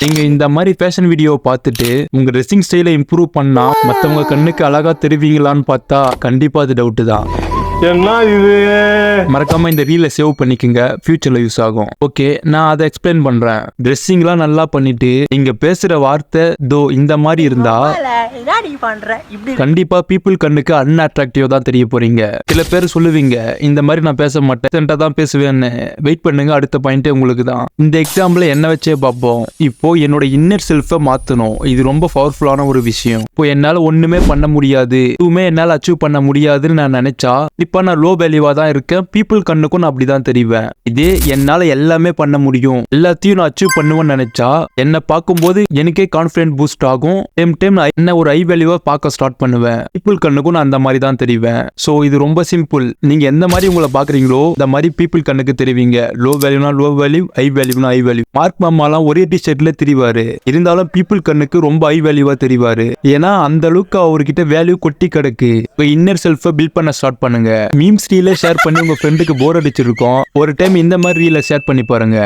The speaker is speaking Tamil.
நீங்க இந்த மாதிரி ஃபேஷன் வீடியோ பார்த்துட்டு உங்க ட்ரெஸ்ஸிங் ஸ்டைலை இம்ப்ரூவ் பண்ணா மத்தவங்க கண்ணுக்கு அழகா தெரிவிங்களான்னு பார்த்தா கண்டிப்பா அது டவுட் தான். என்ன இது? மறக்காம இந்த ரீலை சேவ் பண்ணிக்கங்க, ஃபியூச்சர்ல யூஸ் ஆகும். ஓகே, நான் அதை எக்ஸ்பிளைன் பண்றேன். ட்ரெஸ்ஸிங்லாம் நல்லா பண்ணிட்டு நீங்க பேசுற வார்த்தை தோ இந்த மாதிரி இருந்தா கண்டிப்பா பீப்புள் கண்ணுக்கு அன்அட்ராக்டிவா தான் தெரிய போறீங்க. சில பேர் சொல்லுவீங்க இந்த மாதிரி நான் பேச மாட்டேன், தான் பேசுவேன்னு. வெயிட் பண்ணுங்க, அடுத்த பாயிண்டே உங்களுக்கு தான். இந்த எக்ஸாம்பிள் என்ன வச்சே பார்ப்போம். இப்போ என்னோட இன்னர் செல்ஃபை மாத்தணும். இது ரொம்ப பவர்ஃபுல்லான ஒரு விஷயம். இப்போ என்னால ஒண்ணுமே பண்ண முடியாது, எதுவுமே என்னால அச்சீவ் பண்ண முடியாதுன்னு நான் நினைச்சா இப்ப நான் லோ வேல்யூவா தான் இருக்கேன். பீப்புள் கண்ணுக்கும் நான் அப்படிதான் தெரிவேன். இதே என்னால எல்லாமே பண்ண முடியும், எல்லாத்தையும் நான் அச்சீவ் பண்ணுவேன்னு நினைச்சா என்ன பார்க்கும்போது எனக்கே கான்பிடன்ட் பூஸ்ட் ஆகும். டைம் என்ன ஒரு ஹை வேல்யூவா பார்க்க ஸ்டார்ட் பண்ணுவேன். பீப்புள் கண்ணுக்கும் நான் அந்த மாதிரி தான் தெரிவேன். சோ இது ரொம்ப சிம்பிள். நீங்க எந்த மாதிரி உங்களை பாக்குறீங்களோ இந்த மாதிரி பீப்புள் கண்ணுக்கு தெரிவிங்க. லோ வேல்யூனா லோ வேல்யூ, ஹை வேல்யூனா ஹை வேல்யூ. மார்க் மாமாலாம் ஒரே டிஷர்ட்ல தெரிவாரு, இருந்தாலும் பீப்புள் கண்ணுக்கு ரொம்ப ஹை வேல்யூவா தெரிவாரு. ஏன்னா அந்த அளவுக்கு அவர்கிட்ட வேல்யூ கொட்டி கிடக்கு. இன்னர் செல்ஃபை பில்ட் பண்ண ஸ்டார்ட் பண்ணுங்க. மீம்ஸ் ரீல ஷேர் பண்ணி உங்க ஃப்ரெண்டுக்கு போர் அடிச்சிருக்கோம், ஒரு டைம் இந்த மாதிரி ரீல ஷேர் பண்ணி பாருங்க.